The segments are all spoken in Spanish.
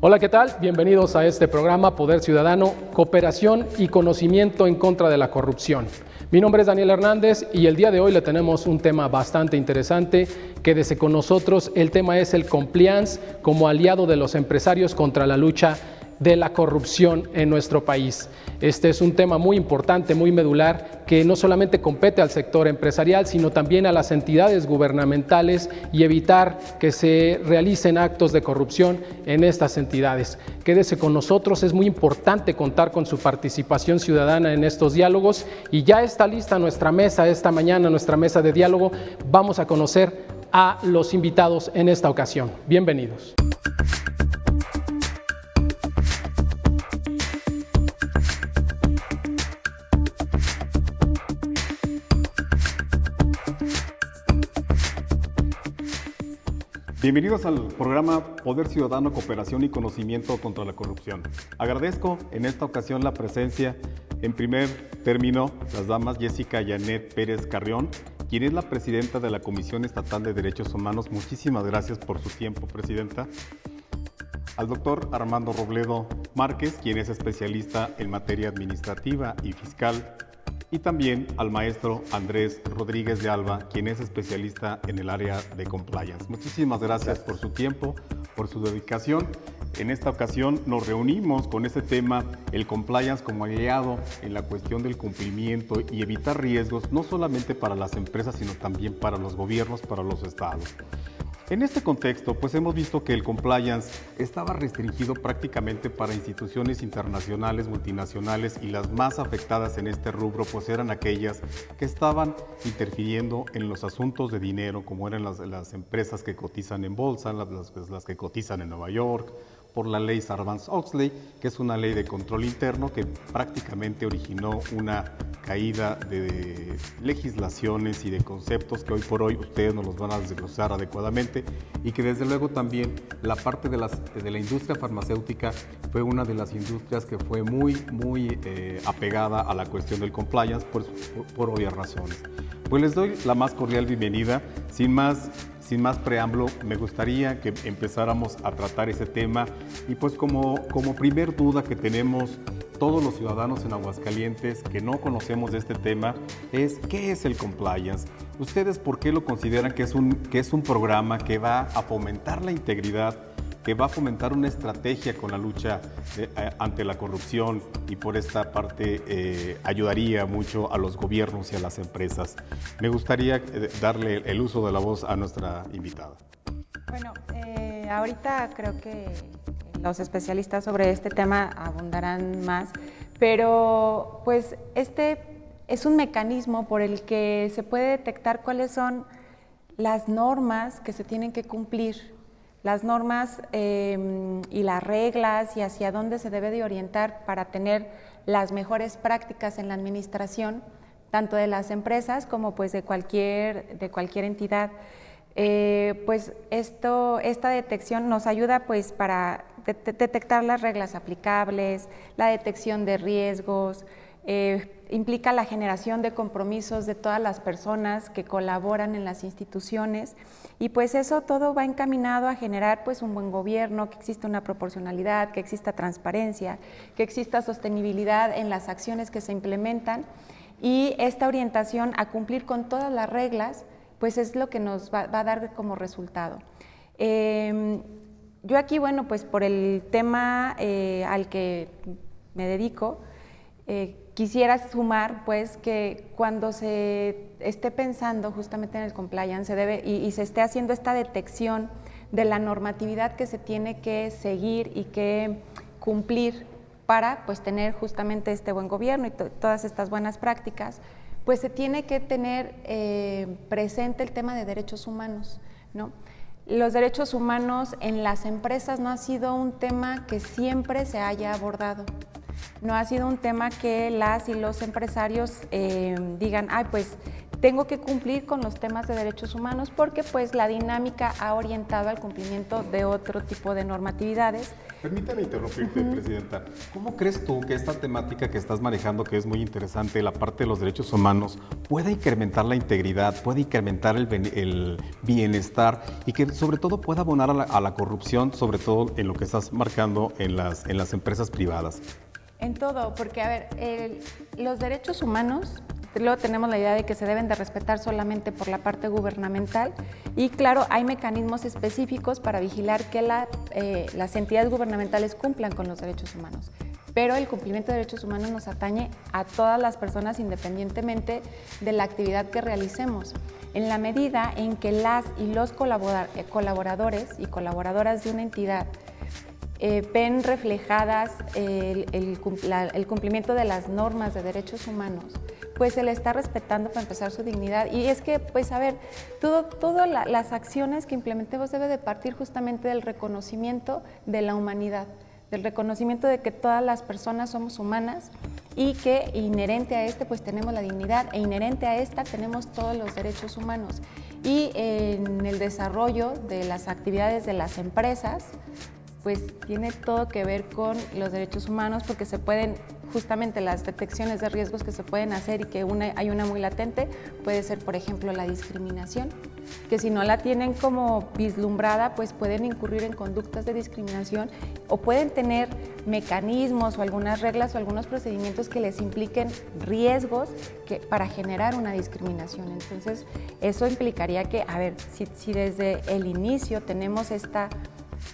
Hola, ¿qué tal? Bienvenidos a este programa Poder Ciudadano, Cooperación y Conocimiento en contra de la corrupción. Mi nombre es Daniel Hernández y el día de hoy le tenemos un tema bastante interesante. Quédese con nosotros. El tema es el compliance como aliado de los empresarios contra la lucha de la corrupción en nuestro país. Este es un tema muy importante, muy medular, que no solamente compete al sector empresarial, sino también a las entidades gubernamentales y evitar que se realicen actos de corrupción en estas entidades. Quédese con nosotros, es muy importante contar con su participación ciudadana en estos diálogos y ya está lista nuestra mesa esta mañana, nuestra mesa de diálogo. Vamos a conocer a los invitados en esta ocasión. Bienvenidos. Bienvenidos al programa Poder Ciudadano, Cooperación y Conocimiento contra la Corrupción. Agradezco en esta ocasión la presencia, en primer término, las damas Jessica Janet Pérez Carrión, quien es la presidenta de la Comisión Estatal de Derechos Humanos. Muchísimas gracias por su tiempo, presidenta. Al doctor Armando Robledo Márquez, quien es especialista en materia administrativa y fiscal. Y también al maestro Andrés Rodríguez de Alba, quien es especialista en el área de compliance. Muchísimas gracias por su tiempo, por su dedicación. En esta ocasión nos reunimos con este tema, el compliance como aliado en la cuestión del cumplimiento y evitar riesgos, no solamente para las empresas, sino también para los gobiernos, para los estados. En este contexto, pues hemos visto que el compliance estaba restringido prácticamente para instituciones internacionales, multinacionales, y las más afectadas en este rubro pues eran aquellas que estaban interfiriendo en los asuntos de dinero, como eran las empresas que cotizan en bolsa, las que cotizan en Nueva York, por la ley Sarbanes-Oxley, que es una ley de control interno que prácticamente originó una caída de legislaciones y de conceptos que hoy por hoy ustedes nos los van a desglosar adecuadamente, y que desde luego también la parte de la industria farmacéutica fue una de las industrias que fue muy apegada a la cuestión del compliance por obvias razones. Pues les doy la más cordial bienvenida. Sin más preámbulo, me gustaría que empezáramos a tratar ese tema y pues como primer duda que tenemos todos los ciudadanos en Aguascalientes que no conocemos de este tema es ¿qué es el compliance? ¿Ustedes por qué lo consideran que es un programa que va a fomentar la integridad, que va a fomentar una estrategia con la lucha ante la corrupción y por esta parte ayudaría mucho a los gobiernos y a las empresas? Me gustaría darle el uso de la voz a nuestra invitada. Bueno, ahorita creo que los especialistas sobre este tema abundarán más, pero pues este es un mecanismo por el que se puede detectar cuáles son las normas que se tienen que cumplir, las normas y las reglas y hacia dónde se debe de orientar para tener las mejores prácticas en la administración, tanto de las empresas como pues de cualquier entidad. Pues esta detección nos ayuda pues para detectar las reglas aplicables, la detección de riesgos, implica la generación de compromisos de todas las personas que colaboran en las instituciones, y pues eso todo va encaminado a generar pues un buen gobierno, que exista una proporcionalidad, que exista transparencia, que exista sostenibilidad en las acciones que se implementan, y esta orientación a cumplir con todas las reglas pues es lo que nos va a dar como resultado. Yo aquí, bueno, pues por el tema al que me dedico, quisiera sumar pues que cuando se esté pensando justamente en el compliance y se esté haciendo esta detección de la normatividad que se tiene que seguir y que cumplir para pues tener justamente este buen gobierno y todas estas buenas prácticas, pues se tiene que tener presente el tema de derechos humanos, ¿no? Los derechos humanos en las empresas no ha sido un tema que siempre se haya abordado. No ha sido un tema que las y los empresarios digan, pues tengo que cumplir con los temas de derechos humanos porque pues la dinámica ha orientado al cumplimiento de otro tipo de normatividades. Permítame interrumpirte, Presidenta. ¿Cómo crees tú que esta temática que estás manejando, que es muy interesante, la parte de los derechos humanos, pueda incrementar la integridad, pueda incrementar el bienestar y que sobre todo pueda abonar a la corrupción, sobre todo en lo que estás marcando en las empresas privadas? En todo, porque a ver, los derechos humanos, luego tenemos la idea de que se deben de respetar solamente por la parte gubernamental y claro, hay mecanismos específicos para vigilar que las entidades gubernamentales cumplan con los derechos humanos. Pero el cumplimiento de derechos humanos nos atañe a todas las personas independientemente de la actividad que realicemos. En la medida en que las y los colaboradores y colaboradoras de una entidad ven reflejadas el cumplimiento de las normas de derechos humanos, pues se le está respetando para empezar su dignidad. Y es que, pues a ver, todas las acciones que implementemos debe de partir justamente del reconocimiento de la humanidad, del reconocimiento de que todas las personas somos humanas y que inherente a pues tenemos la dignidad e inherente a esta tenemos todos los derechos humanos. Y en el desarrollo de las actividades de las empresas, pues tiene todo que ver con los derechos humanos porque se pueden, justamente las detecciones de riesgos que se pueden hacer y que hay una muy latente, puede ser por ejemplo la discriminación, que si no la tienen como vislumbrada pues pueden incurrir en conductas de discriminación o pueden tener mecanismos o algunas reglas o algunos procedimientos que les impliquen riesgos para generar una discriminación. Entonces eso implicaría que, a ver, si desde el inicio tenemos esta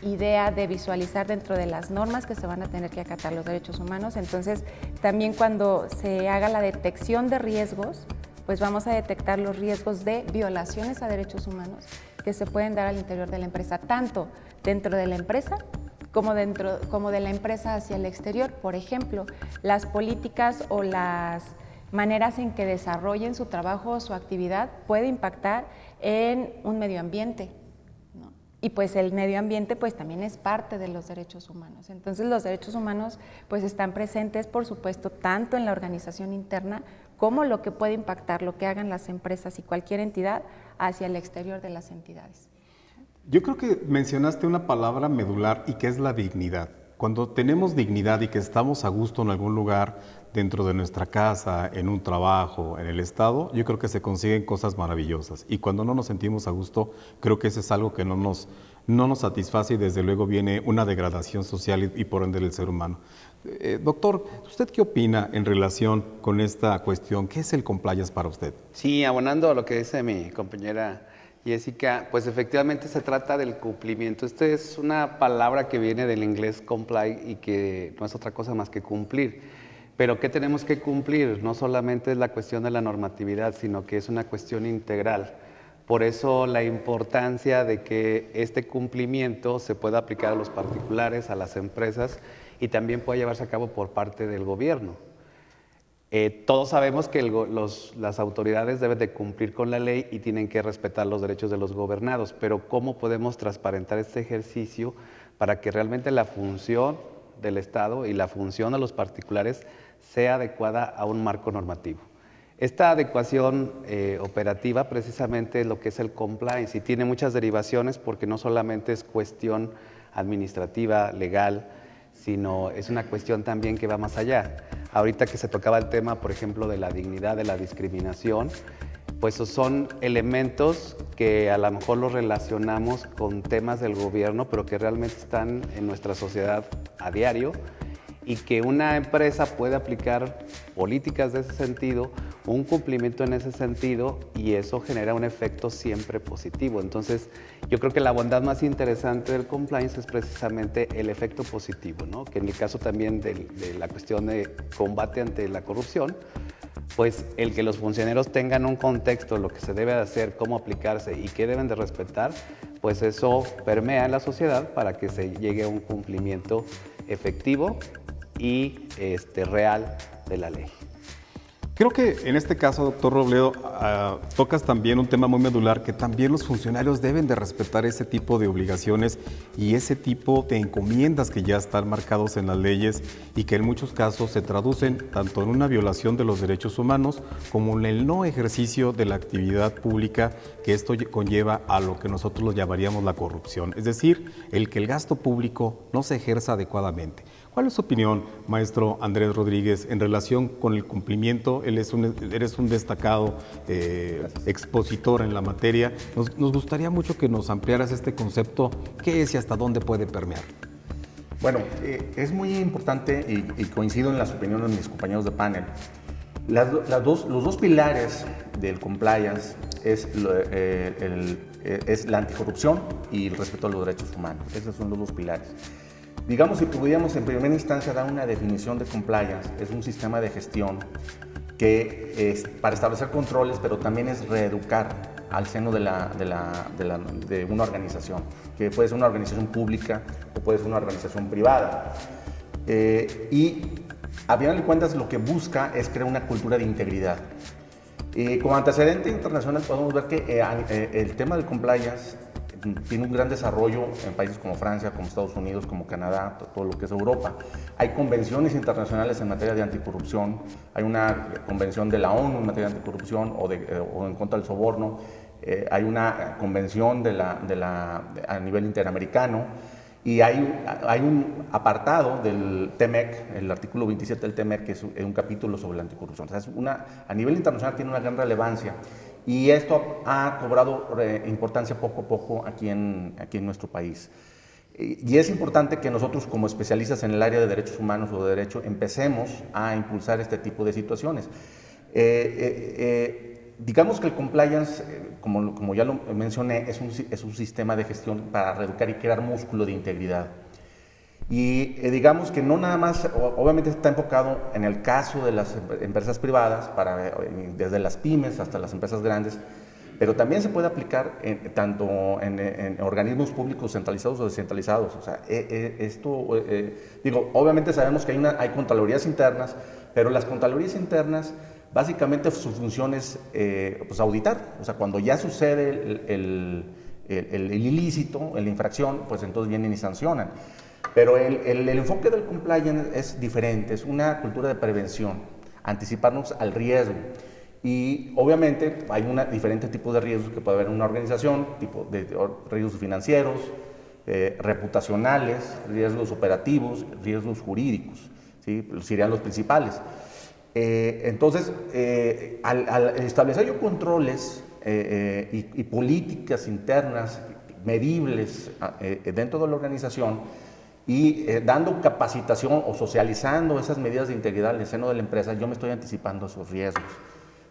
idea de visualizar dentro de las normas que se van a tener que acatar los derechos humanos, entonces también cuando se haga la detección de riesgos, pues vamos a detectar los riesgos de violaciones a derechos humanos que se pueden dar al interior de la empresa, tanto dentro de la empresa como de la empresa hacia el exterior. Por ejemplo, las políticas o las maneras en que desarrollen su trabajo o su actividad puede impactar en un medio ambiente. Y pues el medio ambiente pues también es parte de los derechos humanos. Entonces los derechos humanos pues están presentes, por supuesto, tanto en la organización interna como lo que puede impactar, lo que hagan las empresas y cualquier entidad hacia el exterior de las entidades. Yo creo que mencionaste una palabra medular y que es la dignidad. Cuando tenemos dignidad y que estamos a gusto en algún lugar, dentro de nuestra casa, en un trabajo, en el Estado, yo creo que se consiguen cosas maravillosas. Y cuando no nos sentimos a gusto, creo que eso es algo que no nos satisface y desde luego viene una degradación social y por ende del ser humano. Doctor, ¿usted qué opina en relación con esta cuestión? ¿Qué es el compliance para usted? Sí, abonando a lo que dice mi compañera Jessica, pues efectivamente se trata del cumplimiento. Esta es una palabra que viene del inglés comply y que no es otra cosa más que cumplir. Pero ¿qué tenemos que cumplir? No solamente es la cuestión de la normatividad, sino que es una cuestión integral. Por eso la importancia de que este cumplimiento se pueda aplicar a los particulares, a las empresas y también pueda llevarse a cabo por parte del gobierno. Todos sabemos que las autoridades deben de cumplir con la ley y tienen que respetar los derechos de los gobernados, pero ¿cómo podemos transparentar este ejercicio para que realmente la función del Estado y la función de los particulares sea adecuada a un marco normativo? Esta adecuación operativa precisamente es lo que es el compliance y tiene muchas derivaciones porque no solamente es cuestión administrativa, legal, sino es una cuestión también que va más allá. Ahorita que se tocaba el tema, por ejemplo, de la dignidad, de la discriminación, pues son elementos que a lo mejor los relacionamos con temas del gobierno, pero que realmente están en nuestra sociedad a diario y que una empresa puede aplicar políticas de ese sentido, un cumplimiento en ese sentido y eso genera un efecto siempre positivo. Entonces, yo creo que la bondad más interesante del compliance es precisamente el efecto positivo, ¿no? Que en el caso también de la cuestión de combate ante la corrupción, pues el que los funcionarios tengan un contexto, lo que se debe de hacer, cómo aplicarse y qué deben de respetar, pues eso permea en la sociedad para que se llegue a un cumplimiento efectivo y real de la ley. Creo que en este caso, doctor Robledo, tocas también un tema muy medular, que también los funcionarios deben de respetar ese tipo de obligaciones y ese tipo de encomiendas que ya están marcados en las leyes y que en muchos casos se traducen tanto en una violación de los derechos humanos como en el no ejercicio de la actividad pública, que esto conlleva a lo que nosotros lo llamaríamos la corrupción, es decir, el que el gasto público no se ejerza adecuadamente. ¿Cuál es su opinión, maestro Andrés Rodríguez, en relación con el cumplimiento? Eres un destacado expositor en la materia. Nos gustaría mucho que nos ampliaras este concepto, qué es y hasta dónde puede permear. Bueno, es muy importante y coincido en las opiniones de mis compañeros de panel. Los dos pilares del compliance es la anticorrupción y el respeto a los derechos humanos. Esos son los dos pilares. Digamos, si pudiéramos en primera instancia dar una definición de compliance, es un sistema de gestión que es para establecer controles, pero también es reeducar al seno de una organización, que puede ser una organización pública o puede ser una organización privada. Y a final de cuentas lo que busca es crear una cultura de integridad. Como antecedente internacional podemos ver que el tema del compliance tiene un gran desarrollo en países como Francia, como Estados Unidos, como Canadá, todo lo que es Europa. Hay convenciones internacionales en materia de anticorrupción, hay una convención de la ONU en materia de anticorrupción o en contra del soborno, hay una convención a nivel interamericano y hay un apartado del TEMEC, el artículo 27 del TEMEC, que es un capítulo sobre la anticorrupción. O sea, a nivel internacional tiene una gran relevancia. Y esto ha cobrado importancia poco a poco aquí en nuestro país. Y es importante que nosotros como especialistas en el área de derechos humanos o de derecho empecemos a impulsar este tipo de situaciones. Digamos que el compliance, como ya lo mencioné, es un sistema de gestión para reeducar y crear músculo de integridad. Y digamos que no nada más, obviamente está enfocado en el caso de las empresas privadas, desde las pymes hasta las empresas grandes, pero también se puede aplicar tanto en organismos públicos centralizados o descentralizados. O sea, obviamente sabemos que hay contralorías internas, pero las contralorías internas, básicamente su función es pues auditar. O sea, cuando ya sucede el ilícito, la infracción, pues entonces vienen y sancionan. Pero el enfoque del compliance es diferente, es una cultura de prevención, anticiparnos al riesgo. Y obviamente hay diferentes tipos de riesgos que puede haber en una organización, tipo de riesgos financieros, reputacionales, riesgos operativos, riesgos jurídicos, ¿sí? Serían los principales. Entonces, al establecer yo controles y políticas internas medibles dentro de la organización, y dando capacitación o socializando esas medidas de integridad en el seno de la empresa, yo me estoy anticipando a esos riesgos,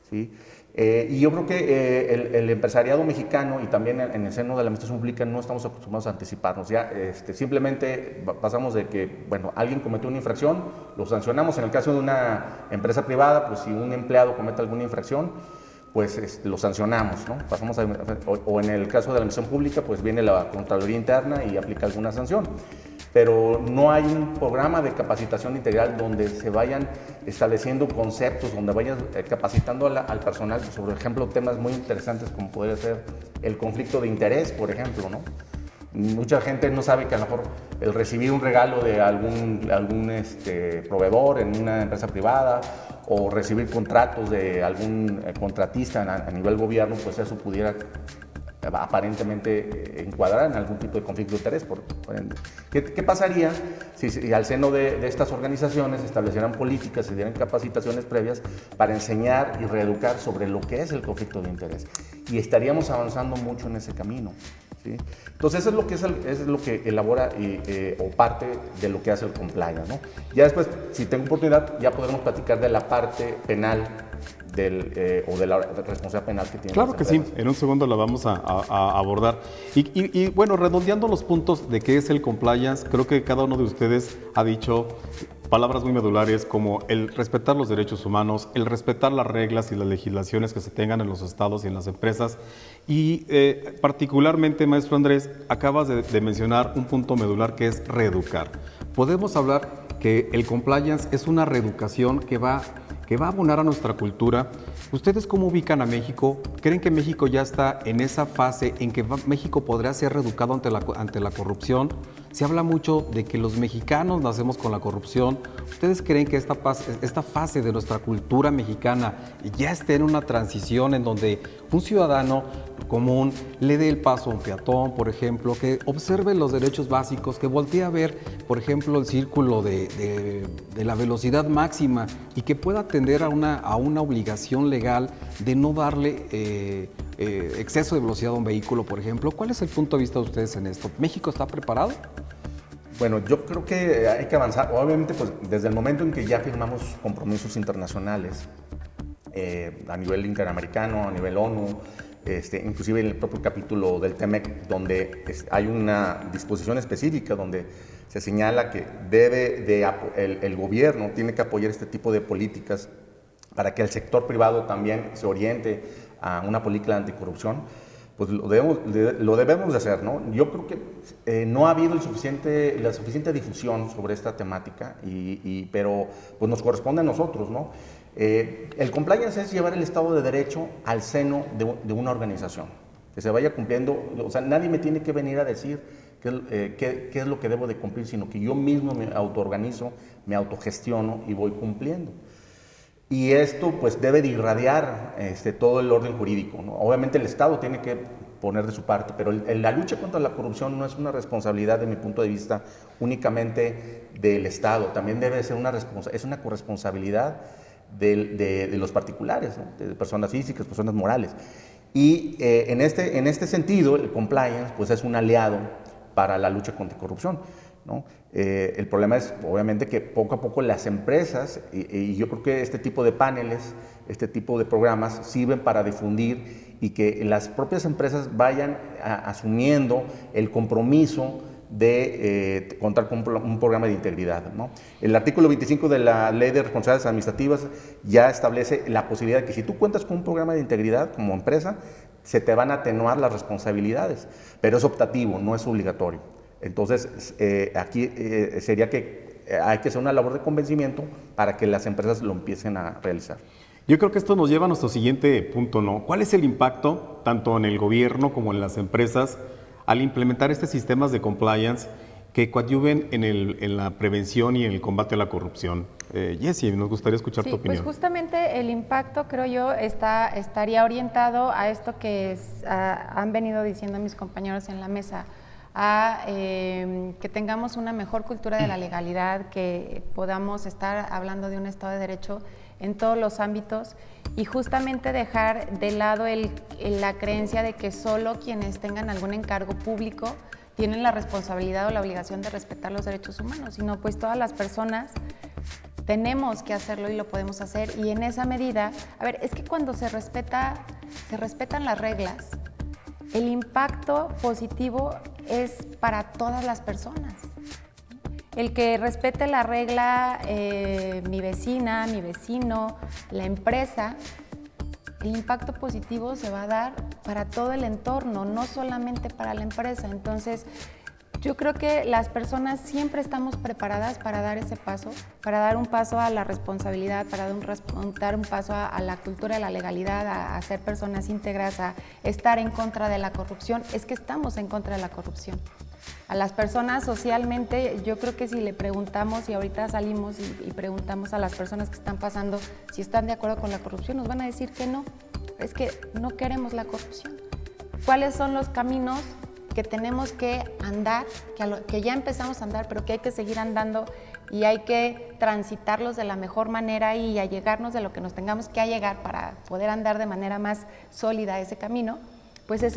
¿sí? Y yo creo que el empresariado mexicano y también en el seno de la administración pública no estamos acostumbrados a anticiparnos. Ya simplemente pasamos de que, bueno, alguien cometió una infracción, lo sancionamos. En el caso de una empresa privada, pues si un empleado comete alguna infracción, pues lo sancionamos, ¿no? O en el caso de la administración pública, pues viene la Contraloría Interna y aplica alguna sanción. Pero no hay un programa de capacitación integral donde se vayan estableciendo conceptos, donde vayan capacitando al personal sobre, por ejemplo, temas muy interesantes como podría ser el conflicto de interés, por ejemplo, ¿no? Mucha gente no sabe que a lo mejor el recibir un regalo de algún proveedor en una empresa privada o recibir contratos de algún contratista a nivel gobierno, pues eso pudiera aparentemente encuadrar en algún tipo de conflicto de interés. ¿Qué pasaría si al seno de estas organizaciones se establecieran políticas, se dieran capacitaciones previas para enseñar y reeducar sobre lo que es el conflicto de interés? Y estaríamos avanzando mucho en ese camino, ¿sí? Entonces eso es lo que elabora o parte de lo que hace el compliance, ¿no? Ya después, si tengo oportunidad, ya podremos platicar de la parte penal o de la responsabilidad penal que tiene. Claro que sí, en un segundo la vamos a abordar. Y bueno, redondeando los puntos de qué es el compliance, creo que cada uno de ustedes ha dicho palabras muy medulares como el respetar los derechos humanos, el respetar las reglas y las legislaciones que se tengan en los estados y en las empresas. Y particularmente, maestro Andrés, acabas de mencionar un punto medular que es reeducar. Podemos hablar que el compliance es una reeducación que va que va a abonar a nuestra cultura. ¿Ustedes cómo ubican a México? ¿Creen que México ya está en esa fase en que México podrá ser reeducado ante la corrupción? Se habla mucho de que los mexicanos nacemos con la corrupción. ¿Ustedes creen que esta fase de nuestra cultura mexicana ya esté en una transición en donde un ciudadano común le dé el paso a un peatón, por ejemplo, que observe los derechos básicos, que voltee a ver, por ejemplo, el círculo de la velocidad máxima y que pueda atender a una obligación legal de no darle exceso de velocidad a un vehículo, por ejemplo? ¿Cuál es el punto de vista de ustedes en esto? ¿México está preparado? Bueno, yo creo que hay que avanzar. Obviamente, pues desde el momento en que ya firmamos compromisos internacionales a nivel interamericano, a nivel ONU, inclusive en el propio capítulo del TEMEC, donde hay una disposición específica donde se señala que el gobierno tiene que apoyar este tipo de políticas para que el sector privado también se oriente a una política anticorrupción, pues lo debemos de hacer, ¿no? Yo creo que no ha habido la suficiente difusión sobre esta temática, pero pues nos corresponde a nosotros, ¿no? El compliance es llevar el Estado de Derecho al seno de una organización, que se vaya cumpliendo. O sea, nadie me tiene que venir a decir qué es lo que debo de cumplir, sino que yo mismo me autoorganizo, me autogestiono y voy cumpliendo. Y esto pues debe de irradiar todo el orden jurídico, ¿no? Obviamente el Estado tiene que poner de su parte, pero la lucha contra la corrupción no es una responsabilidad, de mi punto de vista, únicamente del Estado, también debe ser una corresponsabilidad de los particulares, ¿no? De personas físicas, personas morales. Y en este sentido, el compliance pues, es un aliado para la lucha contra la corrupción, ¿no? El problema es, obviamente, que poco a poco las empresas, y yo creo que este tipo de paneles, este tipo de programas sirven para difundir y que las propias empresas vayan asumiendo el compromiso de contar con un programa de integridad, ¿no? El artículo 25 de la Ley de Responsabilidades Administrativas ya establece la posibilidad de que si tú cuentas con un programa de integridad como empresa, se te van a atenuar las responsabilidades, pero es optativo, no es obligatorio. Entonces, aquí sería que hay que hacer una labor de convencimiento para que las empresas lo empiecen a realizar. Yo creo que esto nos lleva a nuestro siguiente punto, ¿no? ¿Cuál es el impacto, tanto en el gobierno como en las empresas, al implementar estos sistemas de compliance que coadyuven en la prevención y en el combate a la corrupción? Jessie, nos gustaría escuchar tu opinión. Pues justamente el impacto, creo yo, estaría orientado a esto que han venido diciendo mis compañeros en la mesa, a que tengamos una mejor cultura de la legalidad, que podamos estar hablando de un Estado de Derecho en todos los ámbitos y justamente dejar de lado la creencia de que solo quienes tengan algún encargo público tienen la responsabilidad o la obligación de respetar los derechos humanos, sino pues todas las personas tenemos que hacerlo y lo podemos hacer. Y en esa medida, a ver, es que cuando se respetan las reglas, el impacto positivo es para todas las personas. El que respete la regla, mi vecina, mi vecino, la empresa, el impacto positivo se va a dar para todo el entorno, no solamente para la empresa. Entonces, yo creo que las personas siempre estamos preparadas para dar ese paso, para dar un paso a la responsabilidad, para dar un paso a la cultura de la legalidad, a ser personas íntegras, a estar en contra de la corrupción. Es que estamos en contra de la corrupción. A las personas socialmente, yo creo que si le preguntamos, y ahorita salimos y preguntamos a las personas que están pasando si están de acuerdo con la corrupción, nos van a decir que no, es que no queremos la corrupción. ¿Cuáles son los caminos que tenemos que andar, que ya empezamos a andar, pero que hay que seguir andando y hay que transitarlos de la mejor manera y allegarnos de lo que nos tengamos que allegar para poder andar de manera más sólida ese camino? Pues es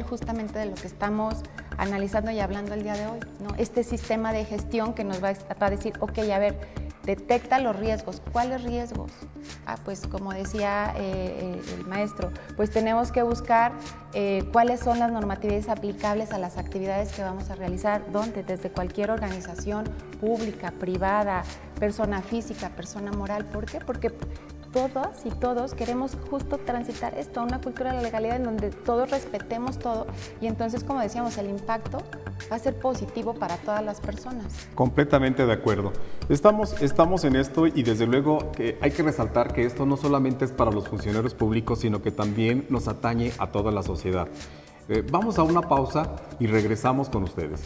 justamente de lo que estamos analizando y hablando el día de hoy, ¿no? Este sistema de gestión que nos va a decir, ok, a ver, detecta los riesgos. ¿Cuáles riesgos? Pues como decía el maestro, pues tenemos que buscar cuáles son las normatividades aplicables a las actividades que vamos a realizar, donde desde cualquier organización pública, privada, persona física, persona moral. ¿Por qué? Porque todas y todos queremos justo transitar esto, a una cultura de la legalidad en donde todos respetemos todo y entonces, como decíamos, el impacto va a ser positivo para todas las personas. Completamente de acuerdo. Estamos en esto y desde luego que hay que resaltar que esto no solamente es para los funcionarios públicos, sino que también nos atañe a toda la sociedad. Vamos a una pausa y regresamos con ustedes.